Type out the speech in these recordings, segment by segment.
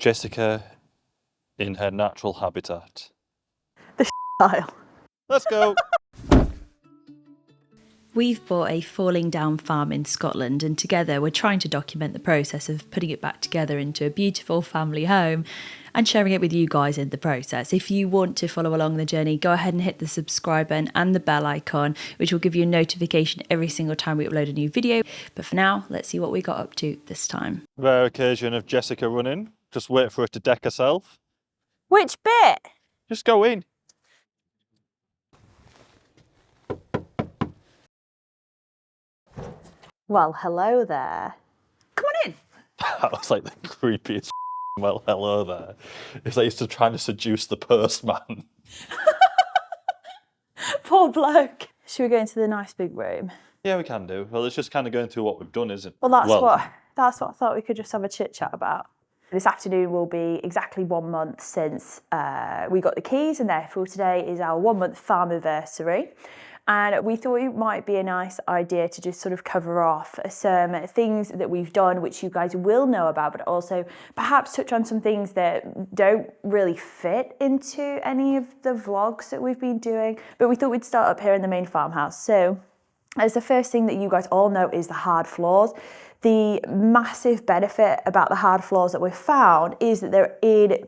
Jessica in her natural habitat. The aisle. Let's go. We've bought a falling down farm in Scotland, and together we're trying to document the process of putting it back together into a beautiful family home and sharing it with you guys in the process. If you want to follow along the journey, go ahead and hit the subscribe button and the bell icon, which will give you a notification every single time we upload a new video. But for now, let's see what we got up to this time. Rare occasion of Jessica running. Just wait for her to deck herself. Which bit? Just go in. Well, hello there. Come on in. That was like the creepiest. Well, hello there. It's like he's still trying to seduce the postman. Poor bloke. Should we go into the nice big room? Yeah, we can do. Well, it's just kind of going through what we've done, isn't it? Well, that's what I thought we could just have a chit chat about. This afternoon will be exactly 1 month since we got the keys, and therefore today is our 1 month farm anniversary. And we thought it might be a nice idea to just sort of cover off some things that we've done, which you guys will know about, but also perhaps touch on some things that don't really fit into any of the vlogs that we've been doing. But we thought we'd start up here in the main farmhouse. So as the first thing that you guys all know is the hard floors. The massive benefit about the hard floors that we've found is that they're in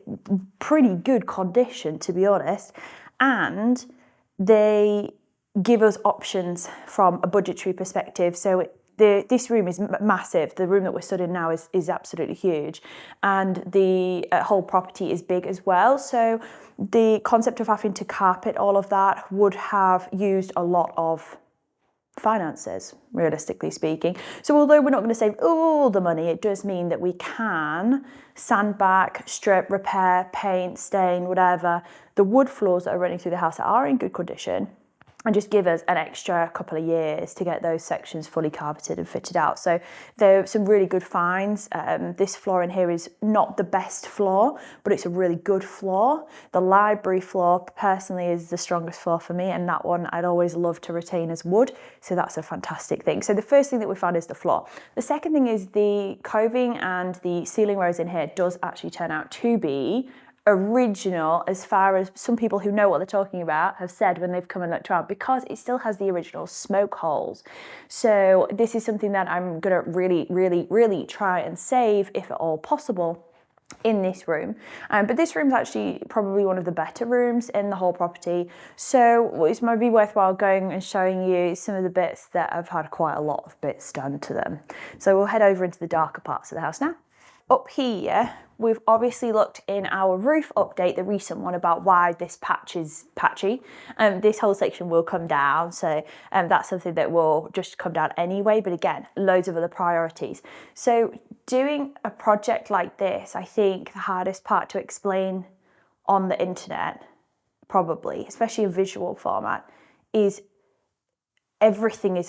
pretty good condition, to be honest, and they give us options from a budgetary perspective. So this room is massive. The room that we're stood in now is absolutely huge, and the whole property is big as well. So the concept of having to carpet all of that would have used a lot of finances, realistically speaking. So although we're not going to save all the money, it does mean that we can sand back, strip, repair, paint, stain, whatever, the wood floors that are running through the house that are in good condition, and just give us an extra couple of years to get those sections fully carpeted and fitted out. So there are some really good finds. This floor in here is not the best floor, but it's a really good floor. The library floor personally is the strongest floor for me, and that one I'd always love to retain as wood. So that's a fantastic thing. So the first thing that we found is the floor. The second thing is the coving and the ceiling rose in here does actually turn out to be original, as far as some people who know what they're talking about have said when they've come and looked around, because it still has the original smoke holes. So this is something that I'm gonna really try and save, if at all possible, in this room. But this room's actually probably one of the better rooms in the whole property. So it might be worthwhile going and showing you some of the bits that have had quite a lot of bits done to them. So we'll head over into the darker parts of the house now. Up here, we've obviously looked in our roof update, the recent one, about why this patch is patchy. This whole section will come down, so that's something that will just come down anyway, but again, loads of other priorities. So doing a project like this, I think the hardest part to explain on the internet, probably, especially in visual format, is everything is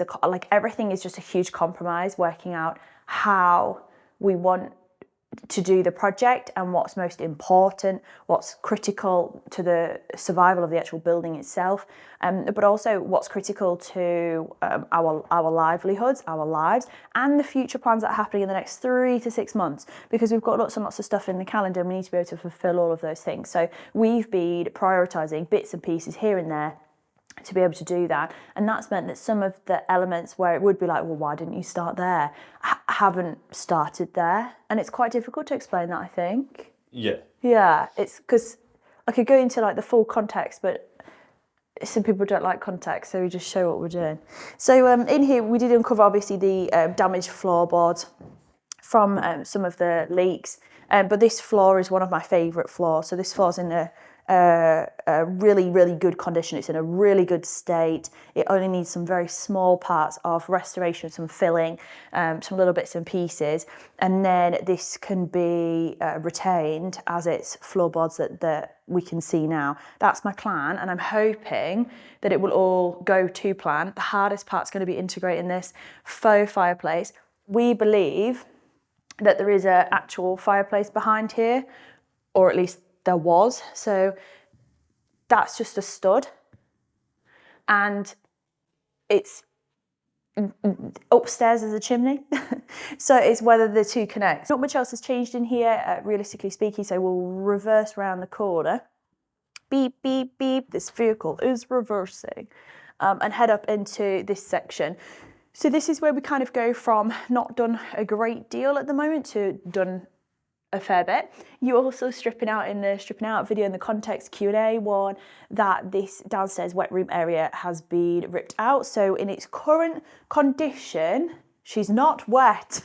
just a huge compromise, working out how we want to do the project and what's most important, what's critical to the survival of the actual building itself, but also what's critical to our livelihoods, our lives, and the future plans that are happening in the next 3 to 6 months, because we've got lots and lots of stuff in the calendar and we need to be able to fulfill all of those things. So we've been prioritising bits and pieces here and there to be able to do that, and that's meant that some of the elements where it would be like, well, why didn't you start there, haven't started there, and it's quite difficult to explain that, I think. Yeah, it's because I could go into like the full context, but some people don't like context, so we just show what we're doing. So in here we did uncover obviously the damaged floorboards from some of the leaks, but this floor is one of my favourite floors. So this floor's in a really good condition. It's in a really good state. It only needs some very small parts of restoration, some filling, some little bits and pieces, and then this can be retained as its floorboards that we can see now. That's my plan, and I'm hoping that it will all go to plan. The hardest part's going to be integrating this faux fireplace. We believe that there is an actual fireplace behind here, or at least there was. So that's just a stud, and it's upstairs is a chimney. So it's whether the two connect. Not much else has changed in here, realistically speaking, so we'll reverse around the corner. Beep, beep, beep, this vehicle is reversing. And head up into this section. So this is where we kind of go from not done a great deal at the moment to done a fair bit. You also stripping out in the stripping out video in the context Q&A one that this downstairs wet room area has been ripped out. So in its current condition, she's not wet.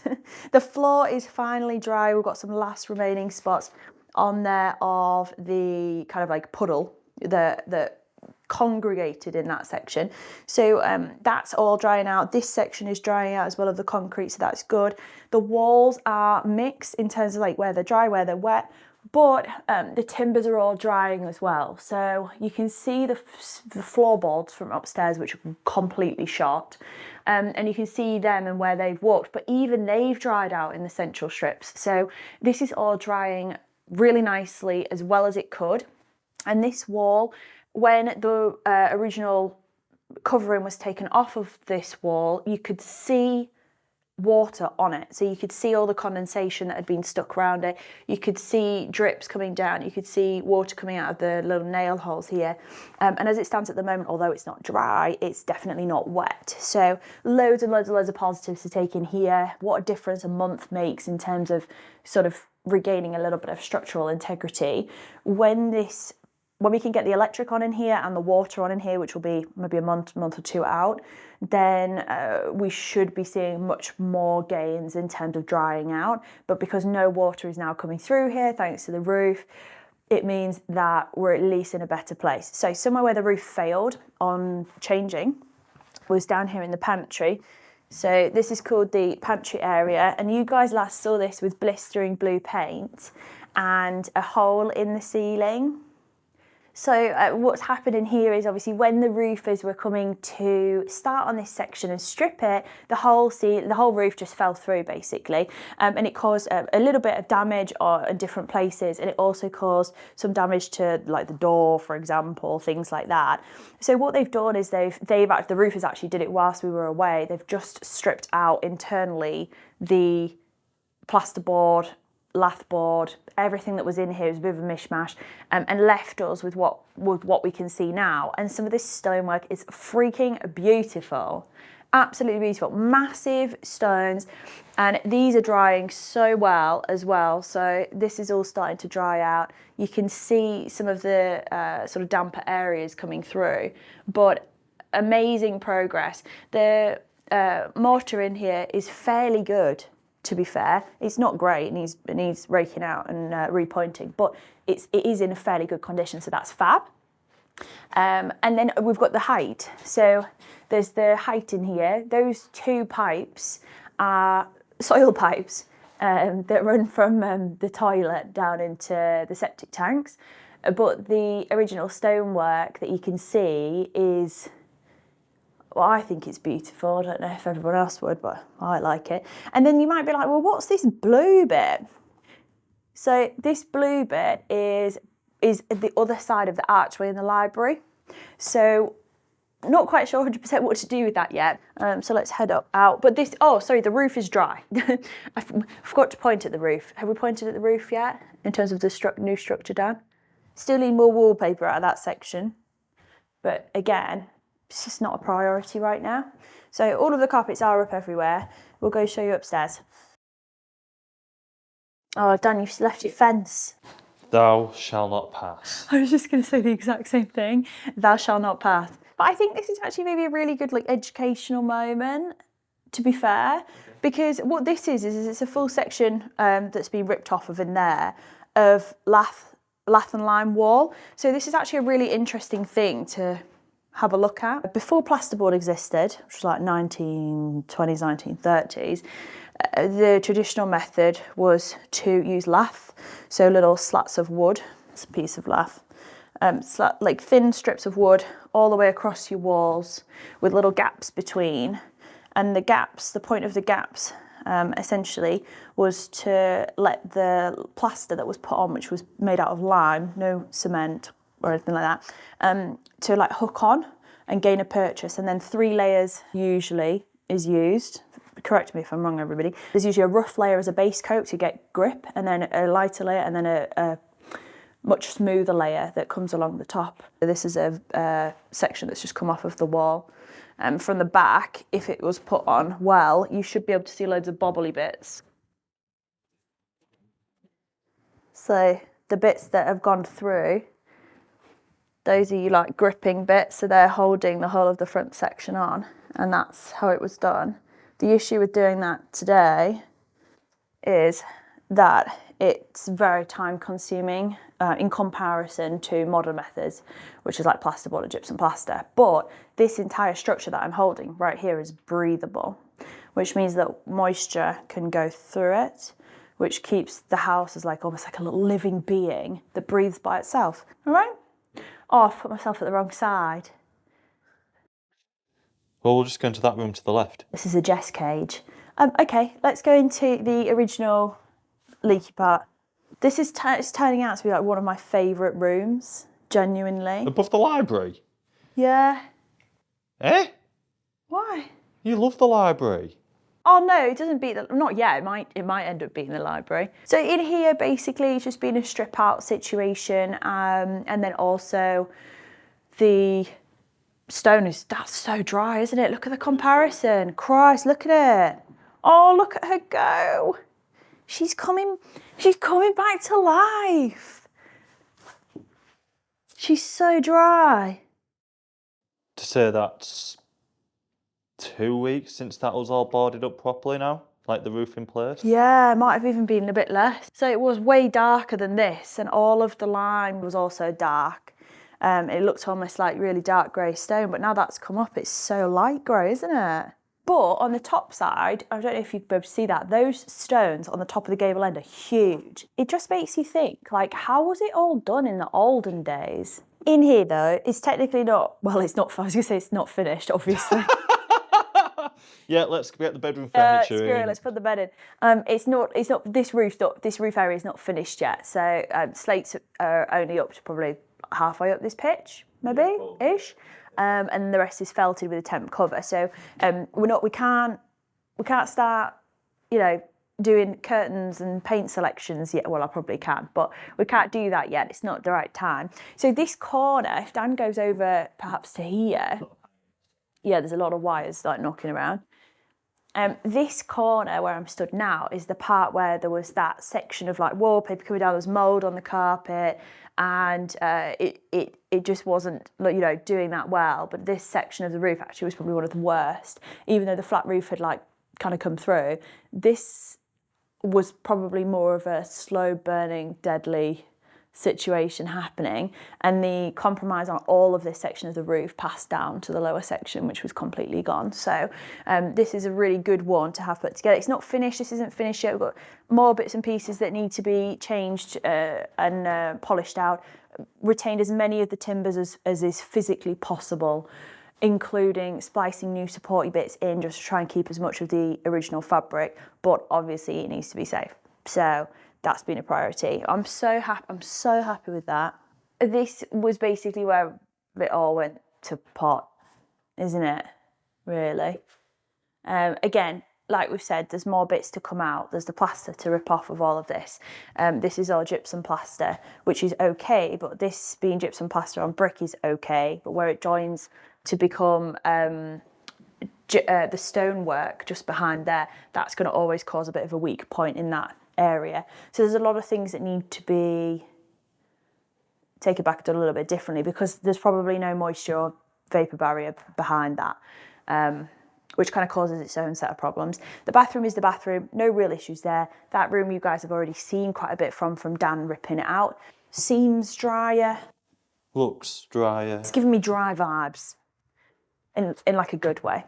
The floor is finally dry. We've got some last remaining spots on there of the kind of like puddle that congregated in that section. So that's all drying out. This section is drying out as well of the concrete, so that's good. The walls are mixed in terms of like where they're dry, where they're wet, but the timbers are all drying as well. So you can see the floorboards from upstairs, which are completely shot. And you can see them and where they've walked, but even they've dried out in the central strips. So this is all drying really nicely as well as it could. And this wall, when the original covering was taken off of this wall, you could see water on it. So you could see all the condensation that had been stuck around it. You could see drips coming down. You could see water coming out of the little nail holes here. And as it stands at the moment, although it's not dry, it's definitely not wet. So loads and loads and loads of positives to take in here. What a difference a month makes in terms of sort of regaining a little bit of structural integrity. When we can get the electric on in here and the water on in here, which will be maybe a month or two out, then we should be seeing much more gains in terms of drying out. But because no water is now coming through here, thanks to the roof, it means that we're at least in a better place. So somewhere where the roof failed on changing was down here in the pantry. So this is called the pantry area, and you guys last saw this with blistering blue paint and a hole in the ceiling. So what's happening here is obviously when the roofers were coming to start on this section and strip it, the whole roof just fell through basically, and it caused a little bit of damage in different places, and it also caused some damage to like the door, for example, things like that. So what they've done is the roofers actually did it whilst we were away. They've just stripped out internally the plasterboard, lath board, everything that was in here is a bit of a mishmash, and left us with what we can see now. And some of this stonework is freaking beautiful, absolutely beautiful, massive stones, and these are drying so well as well. So this is all starting to dry out. You can see some of the sort of damper areas coming through, but amazing progress. The mortar in here is fairly good. To be fair, it's not great, it needs raking out and repointing, but it is in a fairly good condition, so that's fab. And then we've got the height. So there's the height in here. Those two pipes are soil pipes that run from the toilet down into the septic tanks. But the original stonework that you can see is, well, I think it's beautiful. I don't know if everyone else would, but I like it. And then you might be like, well, what's this blue bit? So this blue bit is the other side of the archway in the library. So not quite sure 100% what to do with that yet. So let's head out. But this, oh, sorry, the roof is dry. I forgot to point at the roof. Have we pointed at the roof yet in terms of the new structure down? Still need more wallpaper out of that section. But again, it's just not a priority right now. So all of the carpets are up everywhere. We'll go show you upstairs. Oh, Dan, you've left your fence. Thou shall not pass. I was just going to say the exact same thing. Thou shall not pass. But I think this is actually maybe a really good educational moment, to be fair, because what this is it's a full section that's been ripped off of in there of lath and lime wall. So this is actually a really interesting thing to have a look at. Before plasterboard existed, which was like 1920s, 1930s, the traditional method was to use lath, so little slats of wood. It's a piece of lath, like thin strips of wood all the way across your walls with little gaps between. And the point of the gaps, essentially, was to let the plaster that was put on, which was made out of lime, no cement or anything like that, to hook on and gain a purchase. And then 3 layers usually is used correct me if I'm wrong, everybody. There's usually a rough layer as a base coat to get grip, and then a lighter layer, and then a much smoother layer that comes along the top. This is a section that's just come off of the wall. From the back, if it was put on well, you should be able to see loads of bobbly bits. So the bits that have gone through, those are you like gripping bits, so they're holding the whole of the front section on, and that's how it was done. The issue with doing that today is that it's very time consuming in comparison to modern methods, which is like plasterboard or gypsum plaster. But this entire structure that I'm holding right here is breathable, which means that moisture can go through it, which keeps the house as like almost like a little living being that breathes by itself. All right? Oh, I've put myself at the wrong side. Well, we'll just go into that room to the left. This is a Jess cage. Okay, let's go into the original leaky part. This is it's turning out to be like one of my favourite rooms, genuinely. Above the library? Yeah. Eh? Why? You love the library. Oh no, it doesn't beat the, not yet, it might end up beating the library. So in here, basically, it's just been a strip out situation, and then also the stone that's so dry, isn't it? Look at the comparison. Christ, look at it. Oh, look at her go. She's coming back to life. She's so dry. To say that's 2 weeks since that was all boarded up properly now, like the roof in place. Yeah, it might have even been a bit less. So it was way darker than this, and all of the lime was also dark. It looked almost like really dark grey stone, but now that's come up, it's so light grey, isn't it? But on the top side, I don't know if you'd be able to see that, those stones on the top of the gable end are huge. It just makes you think, like, how was it all done in the olden days? In here though, it's technically not, well, it's not, I was gonna say it's not finished, obviously. Yeah, let's get the bedroom furniture Screw it, in. let's put the bed in. It's not, this roof area is not finished yet. So slates are only up to probably halfway up this pitch, maybe, ish. And the rest is felted with a temp cover. So we can't start, you know, doing curtains and paint selections yet. Well, I probably can, but we can't do that yet. It's not the right time. So this corner, if Dan goes over perhaps to here, yeah, there's a lot of wires like knocking around. This corner where I'm stood now is the part where there was that section of like wallpaper coming down, there was mould on the carpet, and it just wasn't, you know, doing that well. But this section of the roof actually was probably one of the worst, even though the flat roof had like kind of come through. This was probably more of a slow burning, deadly situation happening, and the compromise on all of this section of the roof passed down to the lower section, which was completely gone. So this is a really good one to have put together. It's not finished, this isn't finished yet. We've got more bits and pieces that need to be changed and polished out, retained as many of the timbers as is physically possible, including splicing new supporty bits in just to try and keep as much of the original fabric, but obviously it needs to be safe. So that's been a priority. I'm so happy with that. This was basically where it all went to pot, isn't it? Really. Again, like we've said, there's more bits to come out. There's the plaster to rip off of all of this. This is all gypsum plaster, which is okay, but this being gypsum plaster on brick is okay, but where it joins to become the stonework just behind there, that's going to always cause a bit of a weak point in that area. So there's a lot of things that need to be taken back and done a little bit differently, because there's probably no moisture or vapour barrier behind that, which kind of causes its own set of problems. The bathroom is the bathroom, no real issues there. That room you guys have already seen quite a bit from Dan ripping it out. Seems drier. Looks drier. It's giving me dry vibes in like a good way.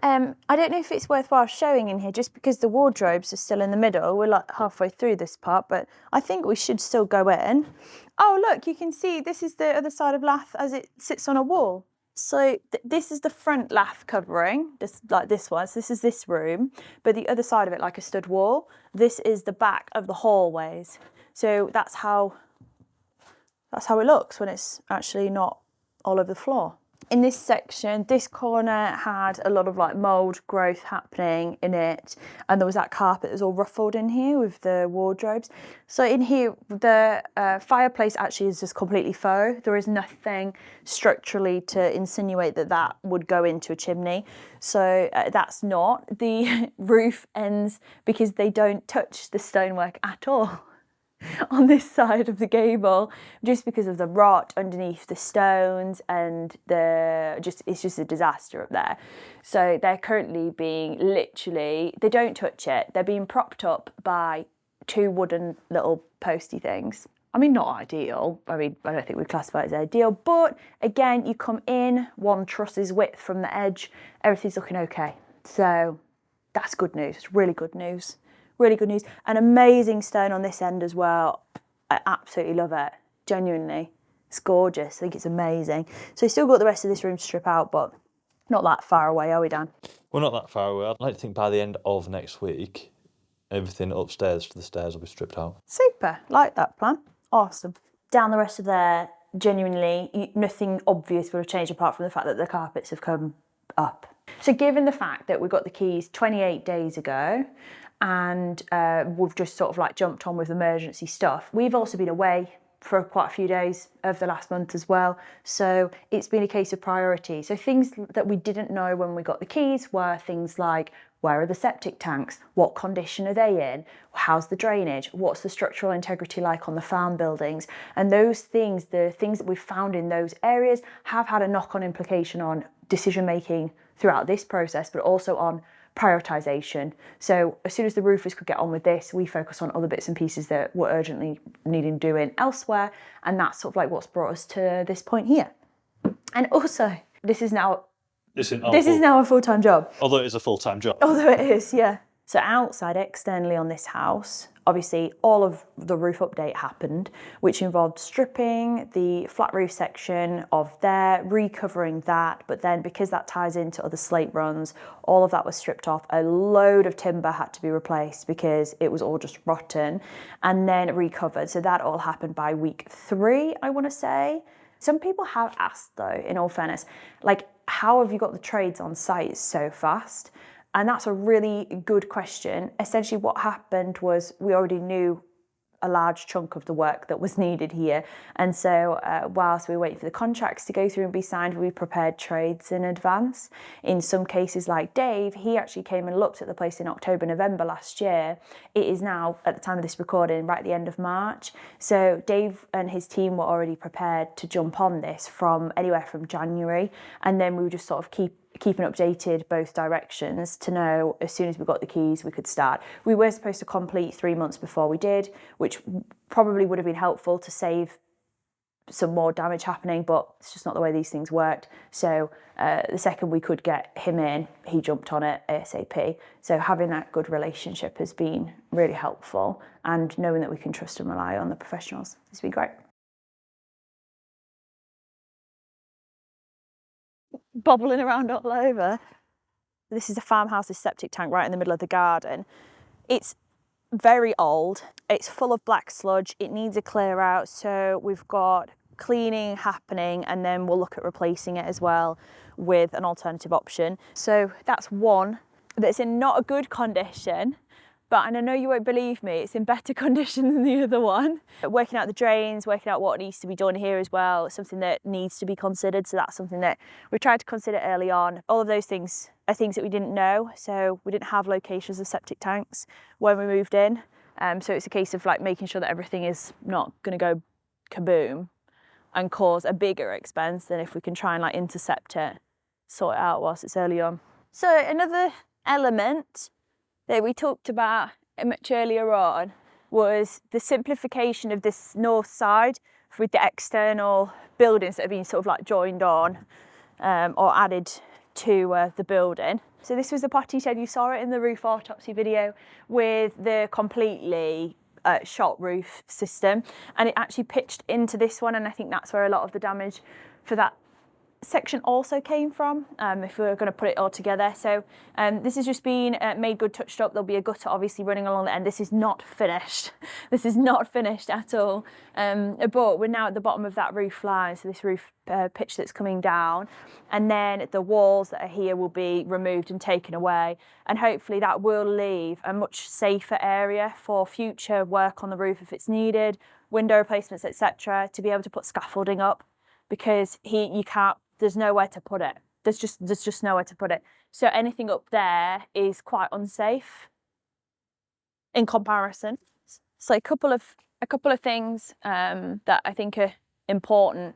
I don't know if it's worthwhile showing in here, just because the wardrobes are still in the middle. We're like halfway through this part, but I think we should still go in. Oh, look, you can see this is the other side of lath as it sits on a wall. So this is the front lath covering, like this one. So this is this room, but the other side of it, like a stud wall, this is the back of the hallways. So that's how it looks when it's actually not all over the floor. In this section, this corner had a lot of like mould growth happening in it, and there was that carpet that was all ruffled in here with the wardrobes. So in here, the fireplace actually is just completely faux. There is nothing structurally to insinuate that that would go into a chimney. So that's not. The roof ends because they don't touch the stonework at all on this side of the gable, just because of the rot underneath the stones, and it's just a disaster up there. So they're currently being literally, they don't touch it, they're being propped up by 2 wooden little posty things. I mean, not ideal. I mean, I don't think we'd classify it as ideal, but again, you come in 1 truss's width from the edge, everything's looking okay. So that's good news. It's really good news. Really good news. An amazing stone on this end as well. I absolutely love it. Genuinely. It's gorgeous. I think it's amazing. So we've still got the rest of this room to strip out, but not that far away, are we, Dan? We're not that far away. I'd like to think by the end of next week, everything upstairs to the stairs will be stripped out. Super. Like that plan. Awesome. Down the rest of there, genuinely, nothing obvious would have changed apart from the fact that the carpets have come up. So given the fact that we got the keys 28 days ago, and we've just sort of like jumped on with emergency stuff, we've also been away for quite a few days of the last month as well. So it's been a case of priority. So things that we didn't know when we got the keys were things like, where are the septic tanks? What condition are they in? How's the drainage? What's the structural integrity like on the farm buildings? And those things, the things that we've found in those areas, have had a knock-on implication on decision making throughout this process, but also on prioritization. So as soon as the roofers could get on with this, we focus on other bits and pieces that were urgently needing doing elsewhere, and that's sort of like what's brought us to this point here. And also, this is now a full-time job. Although it is a full-time job. Although it is, yeah. So outside, externally on this house, obviously all of the roof update happened, which involved stripping the flat roof section of there, recovering that, but then because that ties into other slate runs, all of that was stripped off. A load of timber had to be replaced because it was all just rotten, and then recovered. So that all happened by week 3, I want to say. Some people have asked though, in all fairness, like, how have you got the trades on site so fast? And that's a really good question. Essentially what happened was we already knew a large chunk of the work that was needed here. And so whilst we were waiting for the contracts to go through and be signed, we prepared trades in advance. In some cases, like Dave, he actually came and looked at the place in October, November last year. It is now, at the time of this recording, right at the end of March. So Dave and his team were already prepared to jump on this from anywhere from January. And then we would just sort of keeping updated both directions to know as soon as we got the keys we could start. We were supposed to complete 3 months before we did, which probably would have been helpful to save some more damage happening, but it's just not the way these things worked. So the second we could get him in, he jumped on it ASAP. So having that good relationship has been really helpful, and knowing that we can trust and rely on the professionals has been great. Bobbling around all over. This is a farmhouse's septic tank right in the middle of the garden. It's very old. It's full of black sludge. It needs a clear out. So we've got cleaning happening, and then we'll look at replacing it as well with an alternative option. So that's one that's in not a good condition, but, and I know you won't believe me, it's in better condition than the other one. Working out the drains, working out what needs to be done here as well, something that needs to be considered. So that's something that we tried to consider early on. All of those things are things that we didn't know. So we didn't have locations of septic tanks when we moved in. So it's a case of like making sure that everything is not going to go kaboom and cause a bigger expense than if we can try and like intercept it, sort it out whilst it's early on. So another element that we talked about much earlier on was the simplification of this north side with the external buildings that have been sort of like joined on or added to the building. So this was the potty shed, you saw it in the roof autopsy video, with the completely shot roof system, and it actually pitched into this one, and I think that's where a lot of the damage for that section also came from, if we were going to put it all together. So this has just been made good, touched up. There'll be a gutter obviously running along the end. This is not finished. This is not finished at all. But we're now at the bottom of that roof line, so this roof pitch that's coming down, and then the walls that are here will be removed and taken away, and hopefully that will leave a much safer area for future work on the roof if it's needed, window replacements, etc., to be able to put scaffolding up, because you can't, there's nowhere to put it. There's just nowhere to put it. So anything up there is quite unsafe in comparison. So a couple of things that I think are important,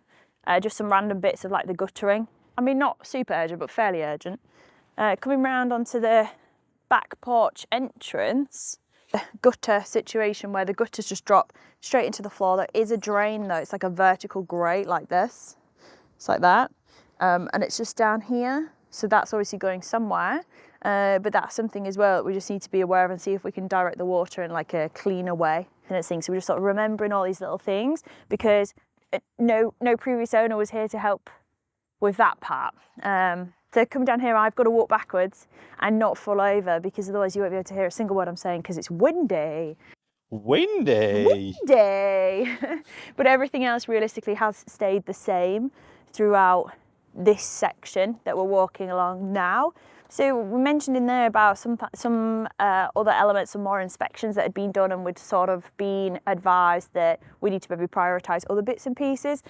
just some random bits of like the guttering. I mean, not super urgent, but fairly urgent. Coming round onto the back porch entrance, the gutter situation where the gutters just drop straight into the floor. There is a drain though, it's like a vertical grate like this. It's like that. And it's just down here. So that's obviously going somewhere. But that's something as well that we just need to be aware of and see if we can direct the water in like a cleaner way. And it's things. So we're just sort of remembering all these little things, because no previous owner was here to help with that part. So coming down here, I've got to walk backwards and not fall over, because otherwise you won't be able to hear a single word I'm saying, because it's windy. Windy. Windy. But everything else realistically has stayed the same throughout this section that we're walking along now. So we mentioned in there about some other elements, some more inspections that had been done, and we'd sort of been advised that we need to maybe prioritise other bits and pieces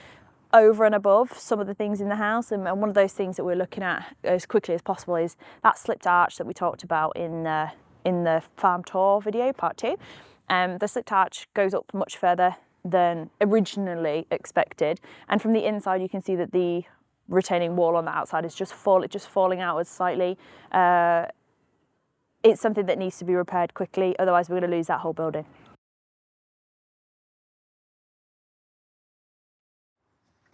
over and above some of the things in the house. And one of those things that we're looking at as quickly as possible is that slipped arch that we talked about in the farm tour video, part 2. The slipped arch goes up much further than originally expected, and from the inside you can see that the retaining wall on the outside is just falling outwards slightly. It's something that needs to be repaired quickly, otherwise we're going to lose that whole building.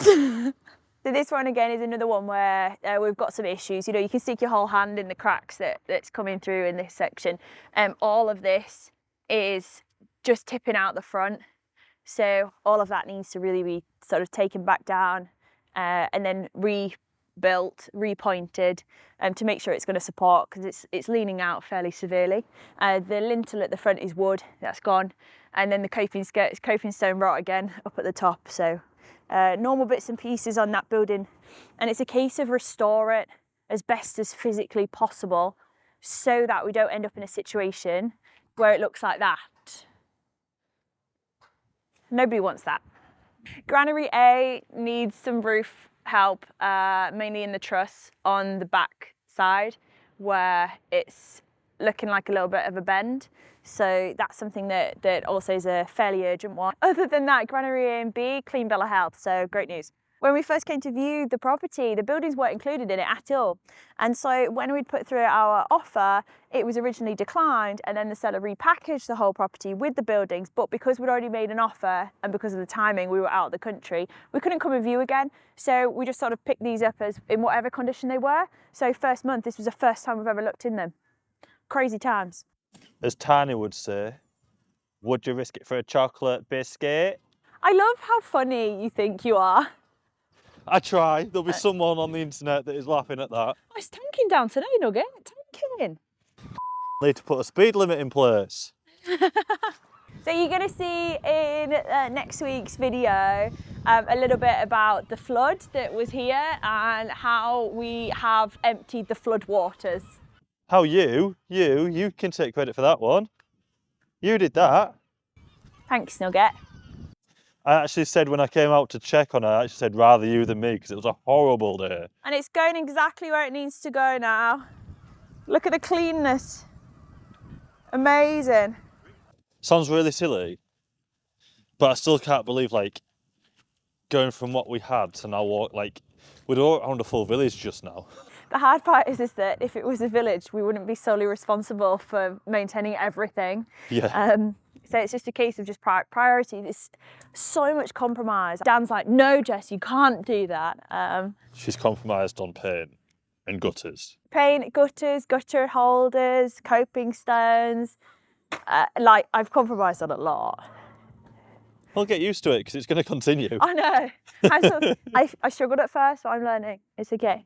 So this one again is another one where we've got some issues. You know, you can stick your whole hand in the cracks that's coming through in this section. All of this is just tipping out the front. So all of that needs to really be sort of taken back down and then rebuilt, repointed to make sure it's going to support, because it's leaning out fairly severely. The lintel at the front is wood, that's gone. And then the coping stone rot again up at the top. So normal bits and pieces on that building. And it's a case of restore it as best as physically possible so that we don't end up in a situation where it looks like that. Nobody wants that. Granary A needs some roof help, mainly in the truss on the back side where it's looking like a little bit of a bend. So that's something that also is a fairly urgent one. Other than that, Granary A and B, clean bill of health, so great news. When we first came to view the property, the buildings weren't included in it at all. And so when we'd put through our offer, it was originally declined, and then the seller repackaged the whole property with the buildings. But because we'd already made an offer and because of the timing, we were out of the country, we couldn't come and view again. So we just sort of picked these up as in whatever condition they were. So first month, this was the first time we've ever looked in them. Crazy times. As Tanya would say, would you risk it for a chocolate biscuit? I love how funny you think you are. I try. There'll be someone on the internet that is laughing at that. Oh, it's tanking down today, Nugget. Tanking. Need to put a speed limit in place. So you're going to see in next week's video a little bit about the flood that was here and how we have emptied the flood waters. How you can take credit for that one. You did that. Thanks, Nugget. I actually said when I came out to check on her, I actually said rather you than me, because it was a horrible day. And it's going exactly where it needs to go now. Look at the cleanness. Amazing. Sounds really silly, but I still can't believe, like, going from what we had to now walk, like, we'd walk around a full village just now. The hard part is that if it was a village, we wouldn't be solely responsible for maintaining everything. Yeah. So it's just a case of just priority. There's so much compromise. Dan's like, no, Jess, you can't do that. She's compromised on paint and gutters. Paint, gutters, gutter holders, coping stones. Like, I've compromised on a lot. I'll get used to it because it's going to continue. I know. I struggled at first, but I'm learning. It's okay.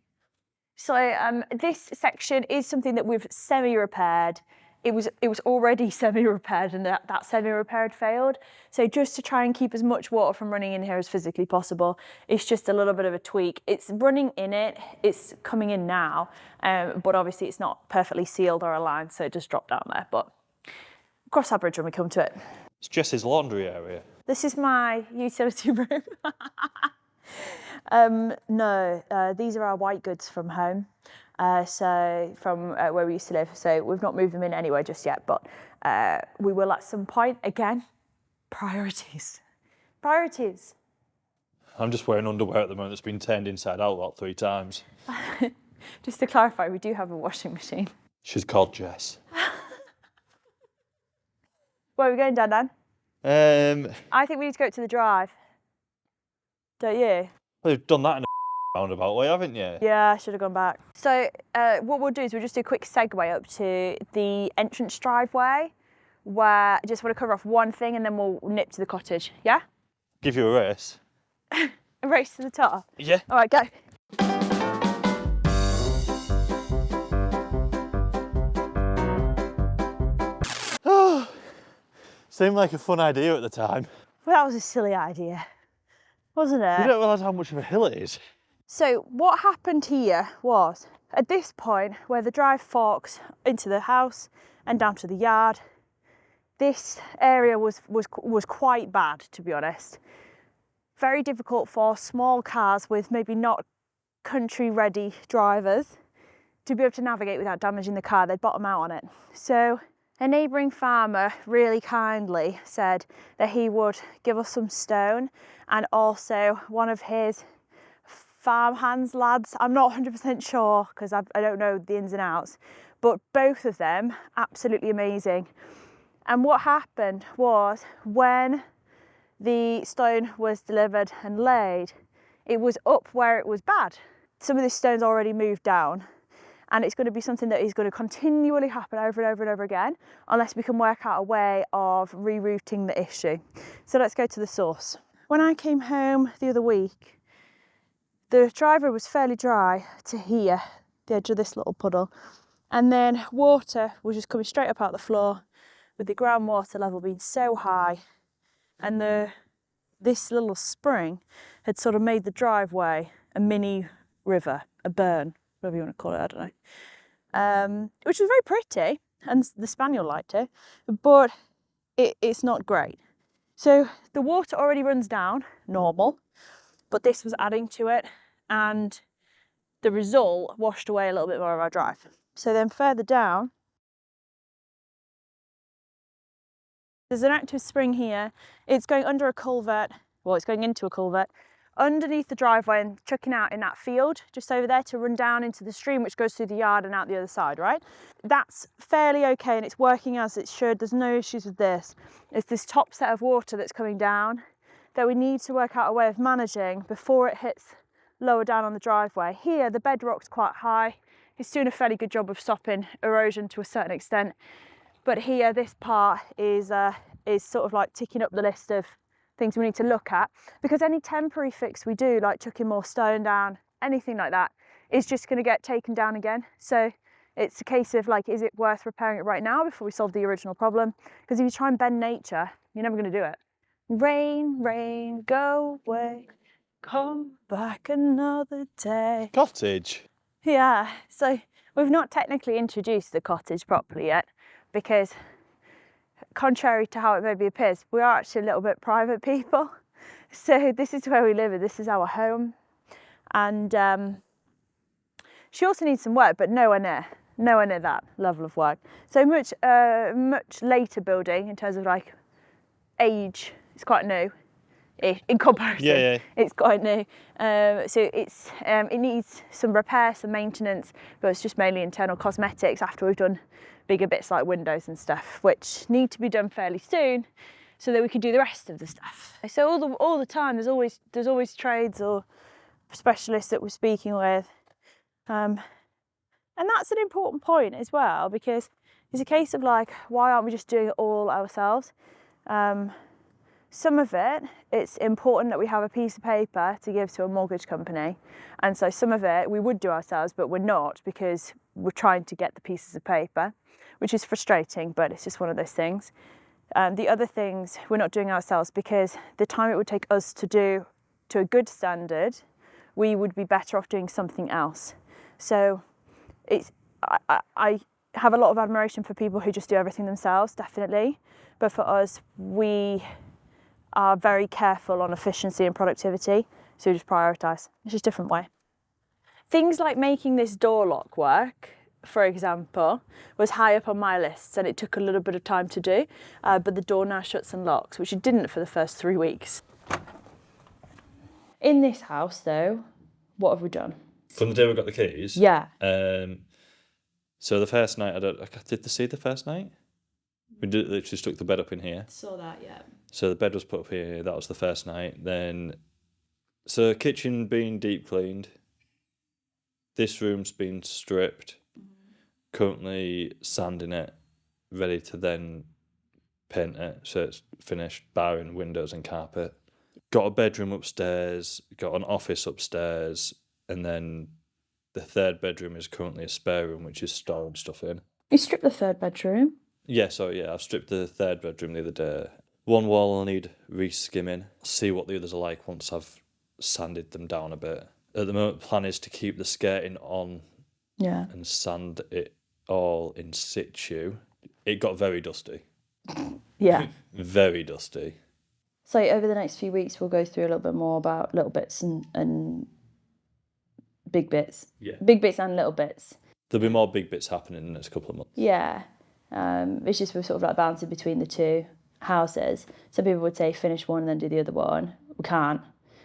So this section is something that we've semi-repaired. It was already semi-repaired, and that semi-repair had failed. So just to try and keep as much water from running in here as physically possible, it's just a little bit of a tweak. It's running in it. It's coming in now, but obviously it's not perfectly sealed or aligned, so it just dropped down there. But cross that bridge when we come to it. It's Jess's laundry area. This is my utility room. No, these are our white goods from home. So from where we used to live. So we've not moved them in anywhere just yet, but we will at some point. Again, priorities. Priorities. I'm just wearing underwear at the moment that's been turned inside out about 3 times. Just to clarify, we do have a washing machine. She's called Jess. Where are we going, Dan? I think we need to go to the drive. Don't you? Well, you've done that in a roundabout way, haven't you? Yeah, I should have gone back. So what we'll do is we'll just do a quick segue up to the entrance driveway, where I just want to cover off one thing and then we'll nip to the cottage, yeah? Give you a race. A race to the top? Yeah. All right, go. Seemed like a fun idea at the time. Well, that was a silly idea, wasn't it? You don't realise how much of a hill it is. So what happened here was, at this point where the drive forks into the house and down to the yard, this area was quite bad, to be honest. Very difficult for small cars with maybe not country ready drivers to be able to navigate without damaging the car. They'd bottom out on it. So a neighbouring farmer really kindly said that he would give us some stone, and also one of his farm hands lads, I'm not 100% sure because I don't know the ins and outs, but both of them absolutely amazing. And what happened was, when the stone was delivered and laid, it was up where it was bad. Some of this stone's already moved down, and it's going to be something that is going to continually happen over and over and over again unless we can work out a way of rerouting the issue. So let's go to the source. When I came home the other week, the driveway was fairly dry to here, the edge of this little puddle, and then water was just coming straight up out the floor, with the groundwater level being so high, and this little spring had sort of made the driveway a mini river, a burn, whatever you want to call it, I don't know. Which was very pretty, and the spaniel liked it, but it's not great. So the water already runs down, normal, but this was adding to it, and the result washed away a little bit more of our drive. So then further down, there's an active spring here. It's going under a culvert, well, it's going into a culvert, underneath the driveway and chucking out in that field just over there to run down into the stream, which goes through the yard and out the other side, right? That's fairly okay, and it's working as it should. There's no issues with this. It's this top set of water that's coming down that we need to work out a way of managing before it hits lower down on the driveway. Here, the bedrock's quite high. It's doing a fairly good job of stopping erosion to a certain extent. But here, this part is sort of like ticking up the list of things we need to look at, because any temporary fix we do, like chucking more stone down, anything like that, is just going to get taken down again. So it's a case of like, is it worth repairing it right now before we solve the original problem? Because if you try and bend nature, you're never going to do it. Rain, rain, go away, come back another day. Cottage? Yeah, so we've not technically introduced the cottage properly yet, because contrary to how it maybe appears, we are actually a little bit private people. So this is where we live and this is our home. And she also needs some work, but nowhere near that level of work. So much later building in terms of like age. It's quite new in comparison. Yeah. It's quite new. So it needs some repair, some maintenance, but it's just mainly internal cosmetics after we've done bigger bits like windows and stuff, which need to be done fairly soon so that we can do the rest of the stuff. So all the time there's always trades or specialists that we're speaking with. And that's an important point as well, because it's a case of like, why aren't we just doing it all ourselves? some of it, it's important that we have a piece of paper to give to a mortgage company. And so some of it we would do ourselves, but we're not because we're trying to get the pieces of paper, which is frustrating, but it's just one of those things. The other things we're not doing ourselves because the time it would take us to do to a good standard, we would be better off doing something else. So I have a lot of admiration for people who just do everything themselves, definitely. But for us, we are very careful on efficiency and productivity, so we just prioritise. It's just a different way. Things like making this door lock work, for example, was high up on my list and it took a little bit of time to do, but the door now shuts and locks, which it didn't for the first 3 weeks. In this house, though, what have we done? From the day we got the keys? Yeah. So the first night, did they see the first night? We literally stuck the bed up in here. Saw that, yeah. So the bed was put up here, that was the first night. Then, so kitchen being deep cleaned. This room's been stripped. Currently sanding it, ready to then paint it so it's finished, barring windows and carpet. Got a bedroom upstairs, got an office upstairs, and then the third bedroom is currently a spare room, which is storing stuff in. You stripped the third bedroom? Yeah, I've stripped the third bedroom the other day. One wall will need re-skimming. See what the others are like once I've sanded them down a bit. At the moment, the plan is to keep the skirting on and sand it all in situ. It got very dusty. Yeah. Very dusty. So over the next few weeks, we'll go through a little bit more about little bits and big bits. Yeah. Big bits and little bits. There'll be more big bits happening in the next couple of months. Yeah. It's just we're sort of like balancing between the two houses. Some people would say finish one and then do the other one. We can't,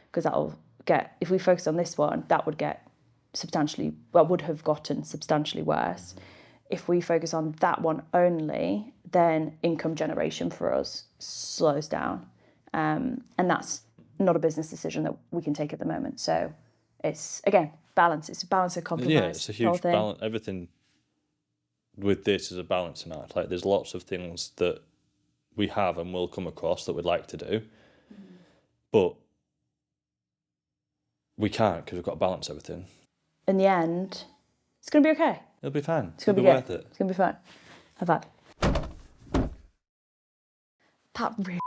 because that'll get, if we focus on this one, that would get would have gotten substantially worse. If we focus on that one only, then income generation for us slows down. And that's not a business decision that we can take at the moment. So it's, again, balance. It's a balance of compromise. Yeah, it's a huge balance. Everything with this is a balancing act. Like, there's lots of things that we have and will come across that we'd like to do, but we can't because we've got to balance everything. In the end, it's going to be okay. It'll be fine. It's going to be worth it. It's going to be fine. Have that. That really